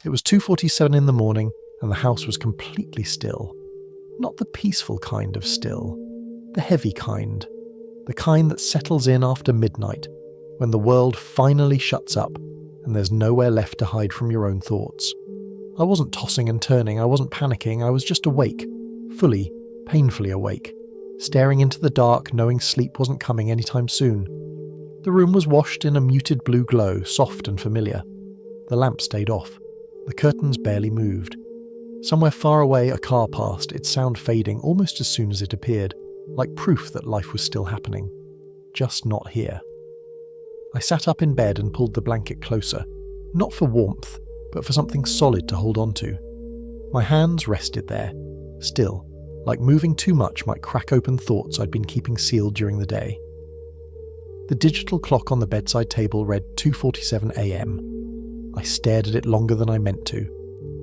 It was 2:47 in the morning and the house was completely still. Not the peaceful kind of still, the heavy kind. The kind that settles in after midnight, when the world finally shuts up and there's nowhere left to hide from your own thoughts. I wasn't tossing and turning, I wasn't panicking, I was just awake, fully, painfully awake, staring into the dark, knowing sleep wasn't coming anytime soon. The room was washed in a muted blue glow, soft and familiar. The lamp stayed off. The curtains barely moved. Somewhere far away, a car passed, its sound fading almost as soon as it appeared, like proof that life was still happening. Just not here. I sat up in bed and pulled the blanket closer, not for warmth, but for something solid to hold on to. My hands rested there, still, like moving too much might crack open thoughts I'd been keeping sealed during the day. The digital clock on the bedside table read 2:47 a.m. I stared at it longer than I meant to.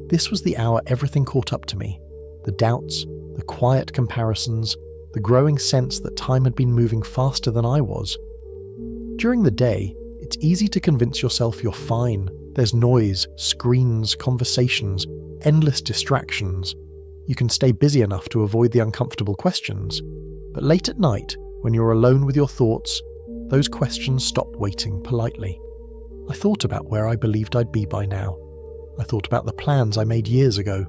This was the hour everything caught up to me. The doubts, the quiet comparisons, the growing sense that time had been moving faster than I was. During the day, it's easy to convince yourself you're fine. There's noise, screens, conversations, endless distractions. You can stay busy enough to avoid the uncomfortable questions. But late at night, when you're alone with your thoughts, those questions stop waiting politely. I thought about where I believed I'd be by now. I thought about the plans I made years ago,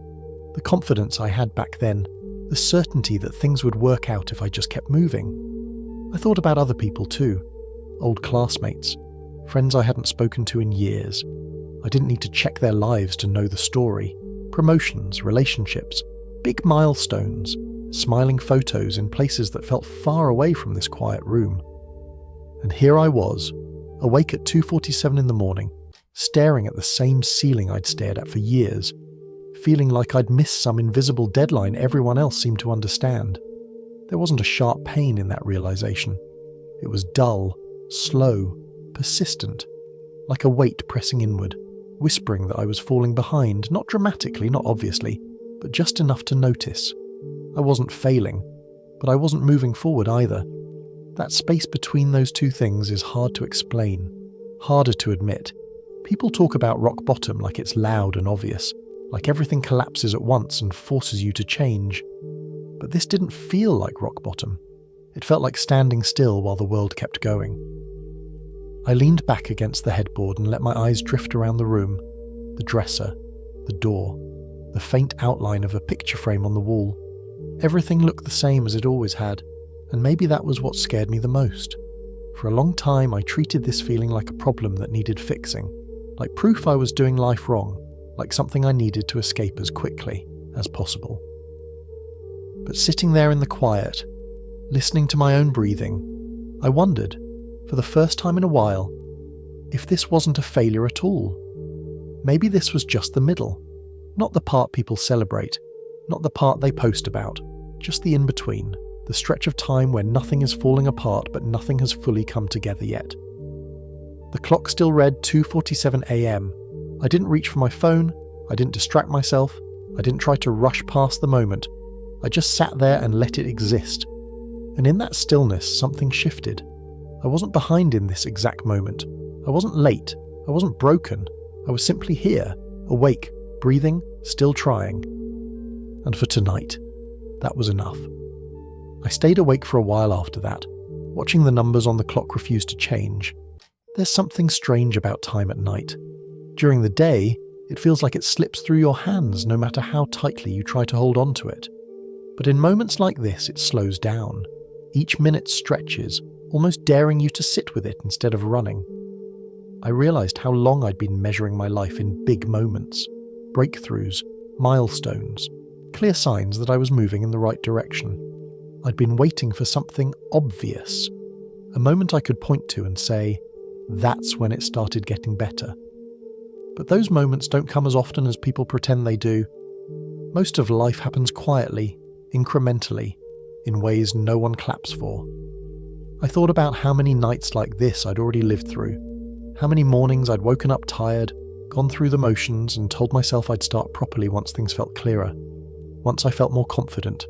the confidence I had back then, the certainty that things would work out if I just kept moving. I thought about other people too, old classmates, friends I hadn't spoken to in years. I didn't need to check their lives to know the story. Promotions, relationships, big milestones, smiling photos in places that felt far away from this quiet room. And here I was, awake at 2:47 in the morning, staring at the same ceiling I'd stared at for years, feeling like I'd missed some invisible deadline everyone else seemed to understand. There wasn't a sharp pain in that realization. It was dull, slow, persistent, like a weight pressing inward, whispering that I was falling behind, not dramatically, not obviously, but just enough to notice. I wasn't failing, but I wasn't moving forward either. That space between those two things is hard to explain, harder to admit. People talk about rock bottom like it's loud and obvious, like everything collapses at once and forces you to change. But this didn't feel like rock bottom. It felt like standing still while the world kept going. I leaned back against the headboard and let my eyes drift around the room, the dresser, the door, the faint outline of a picture frame on the wall. Everything looked the same as it always had, and maybe that was what scared me the most. For a long time, I treated this feeling like a problem that needed fixing, like proof I was doing life wrong, like something I needed to escape as quickly as possible. But sitting there in the quiet, listening to my own breathing, I wondered, for the first time in a while, if this wasn't a failure at all. Maybe this was just the middle, not the part people celebrate, not the part they post about, just the in-between, the stretch of time where nothing is falling apart but nothing has fully come together yet. The clock still read 2:47 a.m. I didn't reach for my phone, I didn't distract myself, I didn't try to rush past the moment. I just sat there and let it exist. And in that stillness, something shifted. I wasn't behind in this exact moment. I wasn't late. I wasn't broken. I was simply here, awake, breathing, still trying. And for tonight, that was enough. I stayed awake for a while after that, watching the numbers on the clock refuse to change. There's something strange about time at night. During the day, it feels like it slips through your hands no matter how tightly you try to hold on to it. But in moments like this, it slows down. Each minute stretches, almost daring you to sit with it instead of running. I realized how long I'd been measuring my life in big moments, breakthroughs, milestones, clear signs that I was moving in the right direction. I'd been waiting for something obvious, a moment I could point to and say, that's when it started getting better. But those moments don't come as often as people pretend they do. Most of life happens quietly, incrementally, in ways no one claps for. I thought about how many nights like this I'd already lived through, how many mornings I'd woken up tired, gone through the motions and told myself I'd start properly once things felt clearer, once I felt more confident,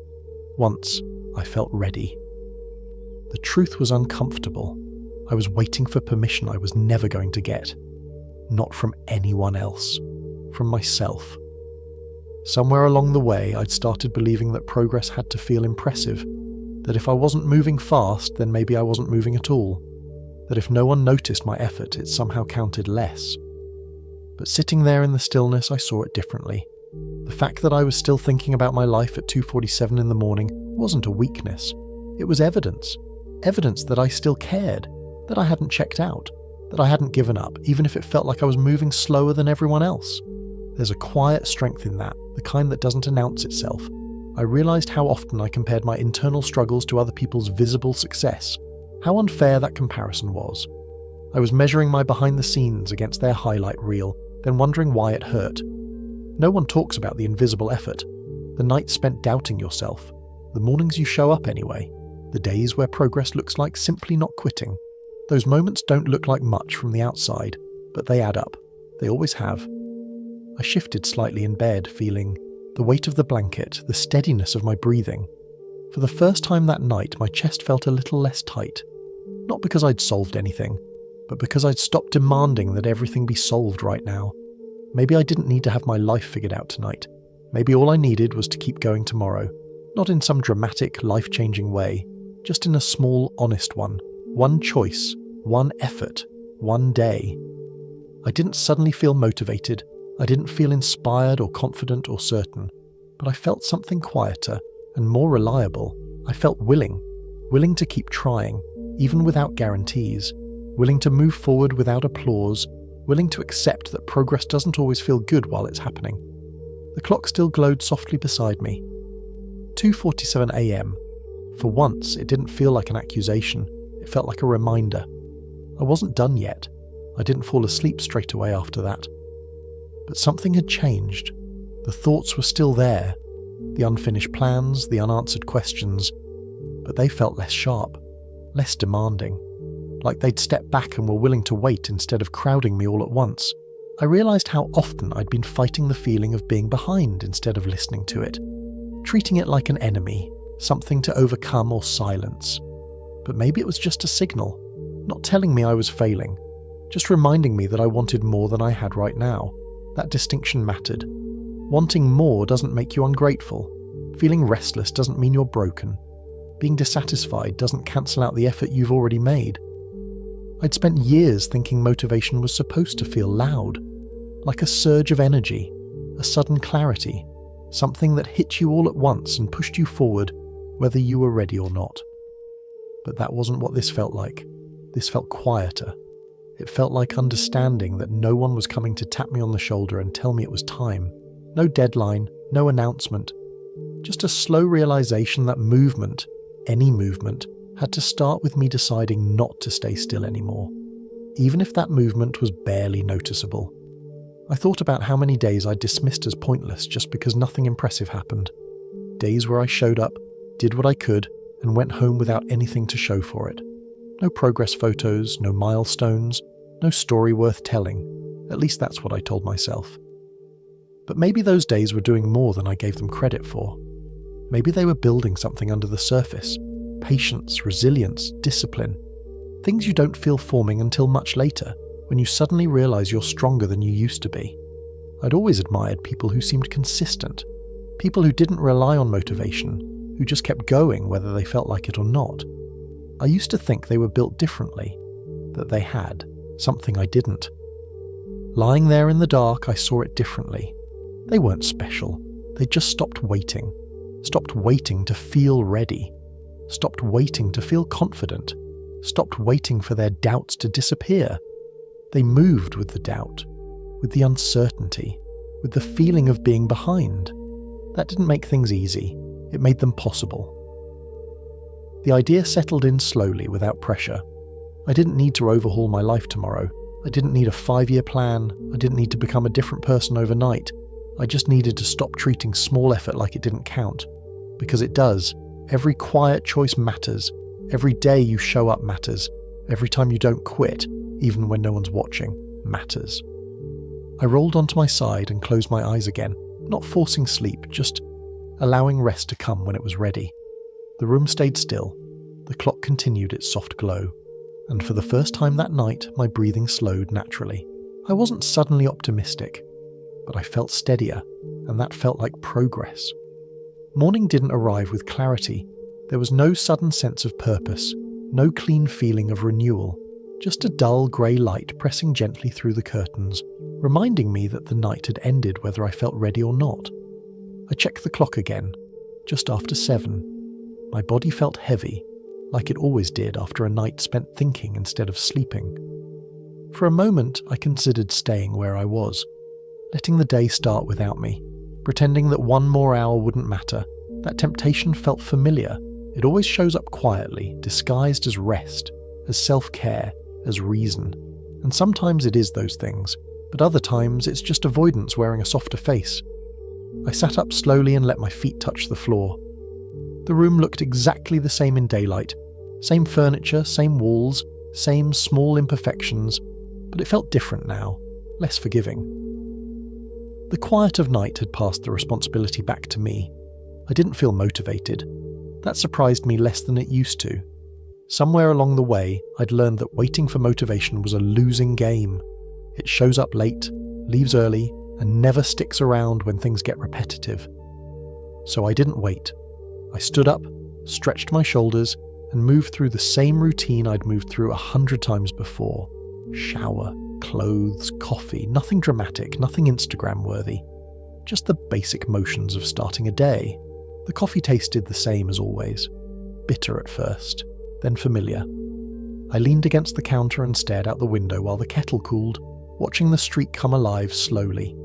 once I felt ready. The truth was uncomfortable. I was waiting for permission I was never going to get. Not from anyone else. from myself. Somewhere along the way, I'd started believing that progress had to feel impressive, that if I wasn't moving fast, then maybe I wasn't moving at all, that if no one noticed my effort, it somehow counted less. But sitting there in the stillness, I saw it differently. The fact that I was still thinking about my life at 2:47 in the morning wasn't a weakness. It was evidence. Evidence that I still cared, that I hadn't checked out, that I hadn't given up, even if it felt like I was moving slower than everyone else. There's a quiet strength in that, the kind that doesn't announce itself. I realized how often I compared my internal struggles to other people's visible success, how unfair that comparison was. I was measuring my behind the scenes against their highlight reel, then wondering why it hurt. No one talks about the invisible effort, the nights spent doubting yourself, the mornings you show up anyway, the days where progress looks like simply not quitting. Those moments don't look like much from the outside, but they add up. They always have. I shifted slightly in bed, feeling the weight of the blanket, the steadiness of my breathing. For the first time that night, my chest felt a little less tight. Not because I'd solved anything, but because I'd stopped demanding that everything be solved right now. Maybe I didn't need to have my life figured out tonight. Maybe all I needed was to keep going tomorrow. Not in some dramatic, life-changing way, just in a small, honest one. One choice, one effort, one day. I didn't suddenly feel motivated. I didn't feel inspired or confident or certain, but I felt something quieter and more reliable. I felt willing to keep trying, even without guarantees, willing to move forward without applause, willing to accept that progress doesn't always feel good while it's happening. The clock still glowed softly beside me. 2:47 a.m. For once, it didn't feel like an accusation. It felt like a reminder. I wasn't done yet. I didn't fall asleep straight away after that. But something had changed. The thoughts were still there, the unfinished plans, the unanswered questions, but they felt less sharp, less demanding, like they'd stepped back and were willing to wait instead of crowding me all at once. I realized how often I'd been fighting the feeling of being behind instead of listening to it, treating it like an enemy, something to overcome or silence. But maybe it was just a signal, not telling me I was failing, just reminding me that I wanted more than I had right now. That distinction mattered. Wanting more doesn't make you ungrateful. Feeling restless doesn't mean you're broken. Being dissatisfied doesn't cancel out the effort you've already made. I'd spent years thinking motivation was supposed to feel loud, like a surge of energy, a sudden clarity, something that hit you all at once and pushed you forward, whether you were ready or not. But that wasn't what this felt like. This felt quieter. It felt like understanding that no one was coming to tap me on the shoulder and tell me it was time. No deadline, no announcement. Just a slow realization that movement, any movement, had to start with me deciding not to stay still anymore, even if that movement was barely noticeable. I thought about how many days I'd dismissed as pointless just because nothing impressive happened. Days where I showed up, did what I could, and went home without anything to show for it. No progress photos, no milestones, no story worth telling. At least that's what I told myself. But maybe those days were doing more than I gave them credit for. Maybe they were building something under the surface. Patience, resilience, discipline. Things you don't feel forming until much later, when you suddenly realize you're stronger than you used to be. I'd always admired people who seemed consistent. People who didn't rely on motivation, who just kept going whether they felt like it or not. I used to think they were built differently, that they had something I didn't. Lying there in the dark, I saw it differently. They weren't special. They just stopped waiting to feel ready, stopped waiting to feel confident, stopped waiting for their doubts to disappear. They moved with the doubt, with the uncertainty, with the feeling of being behind. That didn't make things easy. It made them possible. The idea settled in slowly, without pressure. I didn't need to overhaul my life tomorrow. I didn't need a 5-year plan. I didn't need to become a different person overnight. I just needed to stop treating small effort like it didn't count. Because it does. Every quiet choice matters. Every day you show up matters. Every time you don't quit, even when no one's watching, matters. I rolled onto my side and closed my eyes again, not forcing sleep, just allowing rest to come when it was ready. The room stayed still. The clock continued its soft glow. And for the first time that night, my breathing slowed naturally. I wasn't suddenly optimistic. but I felt steadier, and that felt like progress. Morning didn't arrive with clarity. There was no sudden sense of purpose, no clean feeling of renewal, just a dull grey light pressing gently through the curtains, reminding me that the night had ended whether I felt ready or not. I checked the clock again, just after 7. My body felt heavy, like it always did after a night spent thinking instead of sleeping. For a moment, I considered staying where I was, letting the day start without me, pretending that one more hour wouldn't matter. That temptation felt familiar. It always shows up quietly, disguised as rest, as self-care, as reason. And sometimes it is those things, but other times it's just avoidance wearing a softer face. I sat up slowly and let my feet touch the floor. The room looked exactly the same in daylight. Same furniture, same walls, same small imperfections, but it felt different now, less forgiving. The quiet of night had passed the responsibility back to me. I didn't feel motivated. That surprised me less than it used to. Somewhere along the way, I'd learned that waiting for motivation was a losing game. It shows up late, leaves early, and never sticks around when things get repetitive. So I didn't wait. I stood up, stretched my shoulders, and moved through the same routine I'd moved through 100 times before. Shower, clothes, coffee, nothing dramatic, nothing Instagram-worthy. Just the basic motions of starting a day. The coffee tasted the same as always. Bitter at first, then familiar. I leaned against the counter and stared out the window while the kettle cooled, watching the street come alive slowly.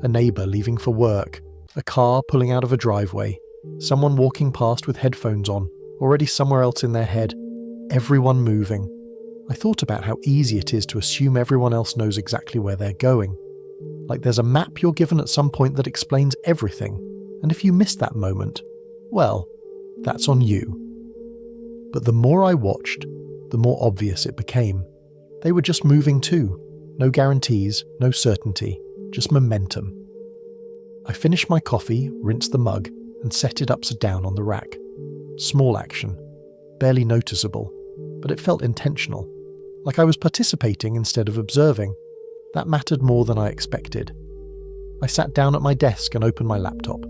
A neighbour leaving for work, a car pulling out of a driveway, someone walking past with headphones on, already somewhere else in their head, everyone moving. I thought about how easy it is to assume everyone else knows exactly where they're going. Like there's a map you're given at some point that explains everything, and if you miss that moment, well, that's on you. But the more I watched, the more obvious it became. They were just moving too. No guarantees, no certainty, just momentum. I finished my coffee, rinsed the mug, and set it upside down on the rack. Small action, barely noticeable, but it felt intentional. Like I was participating instead of observing. That mattered more than I expected. I sat down at my desk and opened my laptop.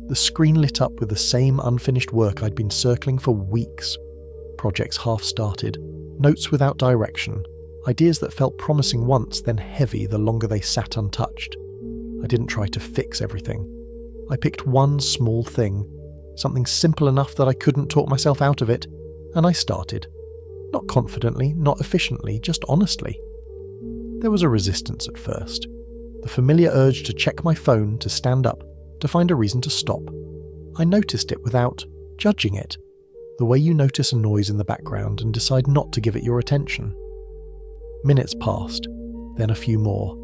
The screen lit up with the same unfinished work I'd been circling for weeks. Projects half-started, notes without direction, ideas that felt promising once, then heavy the longer they sat untouched. I didn't try to fix everything. I picked one small thing, something simple enough that I couldn't talk myself out of it, and I started. Not confidently, not efficiently, just honestly. There was a resistance at first. The familiar urge to check my phone, to stand up, to find a reason to stop. I noticed it without judging it, the way you notice a noise in the background and decide not to give it your attention. Minutes passed, then a few more.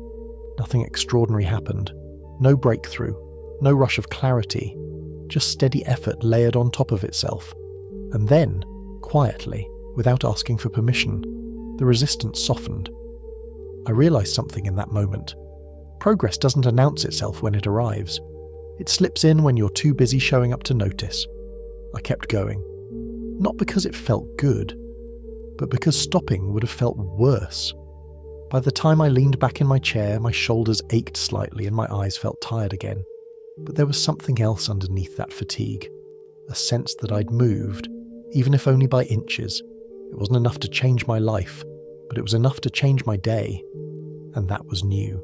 Nothing extraordinary happened. No breakthrough, no rush of clarity, just steady effort layered on top of itself. And then, quietly, without asking for permission, the resistance softened. I realized something in that moment. Progress doesn't announce itself when it arrives. It slips in when you're too busy showing up to notice. I kept going. Not because it felt good, but because stopping would have felt worse. By the time I leaned back in my chair, my shoulders ached slightly and my eyes felt tired again. But there was something else underneath that fatigue. A sense that I'd moved, even if only by inches. It wasn't enough to change my life, but it was enough to change my day. And that was new.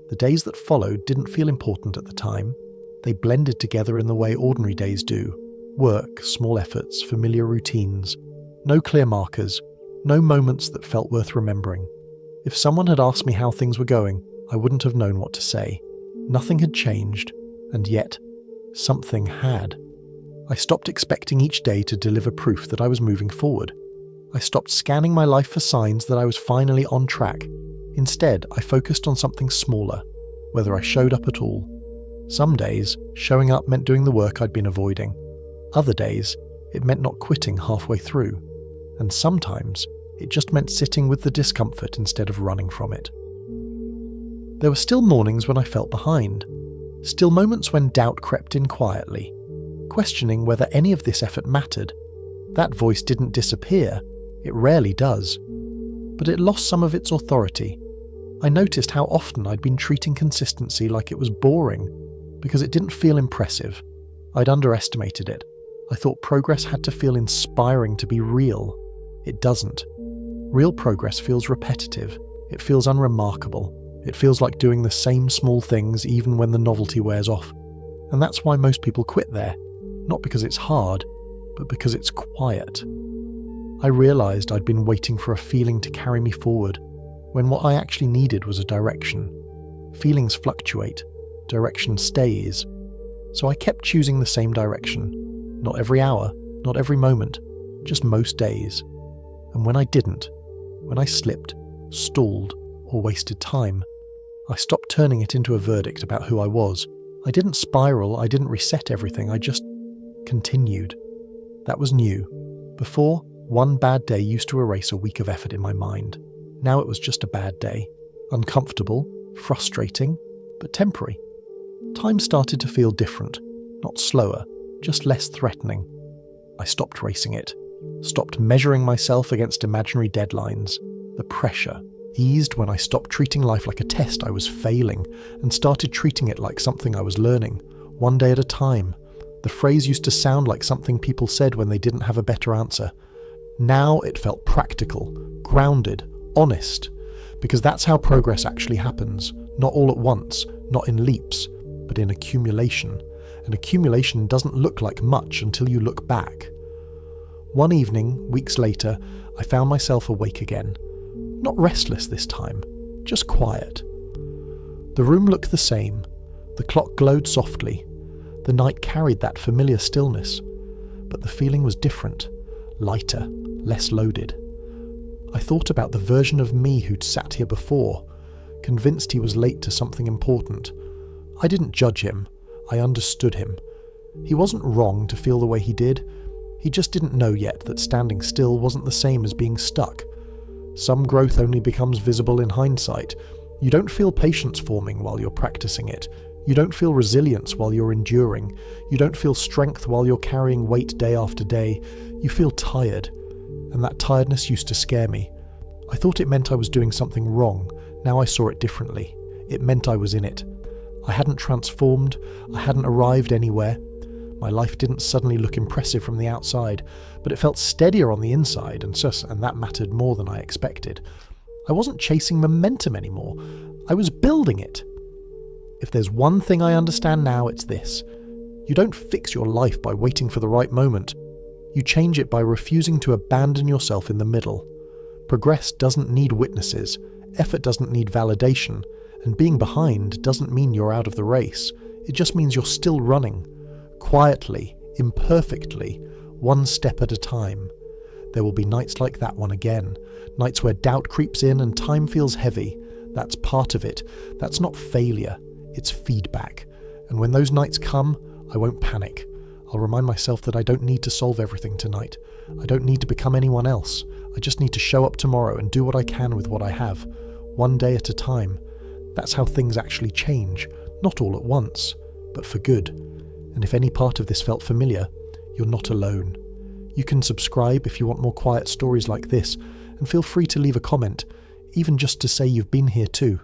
The days that followed didn't feel important at the time. They blended together in the way ordinary days do. Work, small efforts, familiar routines. No clear markers, no moments that felt worth remembering. If someone had asked me how things were going, I wouldn't have known what to say. Nothing had changed, and yet, something had. I stopped expecting each day to deliver proof that I was moving forward. I stopped scanning my life for signs that I was finally on track. Instead, I focused on something smaller, whether I showed up at all. Some days, showing up meant doing the work I'd been avoiding. Other days, it meant not quitting halfway through. And sometimes, it just meant sitting with the discomfort instead of running from it. There were still mornings when I felt behind. Still moments when doubt crept in quietly, questioning whether any of this effort mattered. That voice didn't disappear. It rarely does. But it lost some of its authority. I noticed how often I'd been treating consistency like it was boring, because it didn't feel impressive. I'd underestimated it. I thought progress had to feel inspiring to be real. It doesn't. Real progress feels repetitive. It feels unremarkable. It feels like doing the same small things even when the novelty wears off. And that's why most people quit there. Not because it's hard, but because it's quiet. I realised I'd been waiting for a feeling to carry me forward, when what I actually needed was a direction. Feelings fluctuate. Direction stays. So I kept choosing the same direction. Not every hour, not every moment, just most days. And when I didn't, when I slipped, stalled, or wasted time, I stopped turning it into a verdict about who I was. I didn't spiral, I didn't reset everything, I just continued. That was new. Before, one bad day used to erase a week of effort in my mind. Now it was just a bad day. Uncomfortable, frustrating, but temporary. Time started to feel different, not slower, just less threatening. I stopped racing it, stopped measuring myself against imaginary deadlines. The pressure eased when I stopped treating life like a test I was failing and started treating it like something I was learning, one day at a time. The phrase used to sound like something people said when they didn't have a better answer. Now it felt practical, grounded, honest, because that's how progress actually happens, not all at once, not in leaps, but in accumulation. And accumulation doesn't look like much until you look back. One evening, weeks later, I found myself awake again. Not restless this time, just quiet. The room looked the same. The clock glowed softly. The night carried that familiar stillness. But the feeling was different, lighter, less loaded. I thought about the version of me who'd sat here before, convinced he was late to something important. I didn't judge him. I understood him. He wasn't wrong to feel the way he did. He just didn't know yet that standing still wasn't the same as being stuck. Some growth only becomes visible in hindsight. You don't feel patience forming while you're practicing it. You don't feel resilience while you're enduring. You don't feel strength while you're carrying weight day after day. You feel tired. And that tiredness used to scare me. I thought it meant I was doing something wrong. Now I saw it differently. It meant I was in it. I hadn't transformed. I hadn't arrived anywhere. My life didn't suddenly look impressive from the outside, but it felt steadier on the inside, and that mattered more than I expected. I wasn't chasing momentum anymore. I was building it. If there's one thing I understand now, it's this. You don't fix your life by waiting for the right moment. You change it by refusing to abandon yourself in the middle. Progress doesn't need witnesses. Effort doesn't need validation. And being behind doesn't mean you're out of the race. It just means you're still running. Quietly, imperfectly, one step at a time. There will be nights like that one again. Nights where doubt creeps in and time feels heavy. That's part of it. That's not failure. It's feedback. And when those nights come, I won't panic. I'll remind myself that I don't need to solve everything tonight. I don't need to become anyone else. I just need to show up tomorrow and do what I can with what I have, one day at a time. That's how things actually change, not all at once, but for good. And if any part of this felt familiar, you're not alone. You can subscribe if you want more quiet stories like this, and feel free to leave a comment, even just to say you've been here too.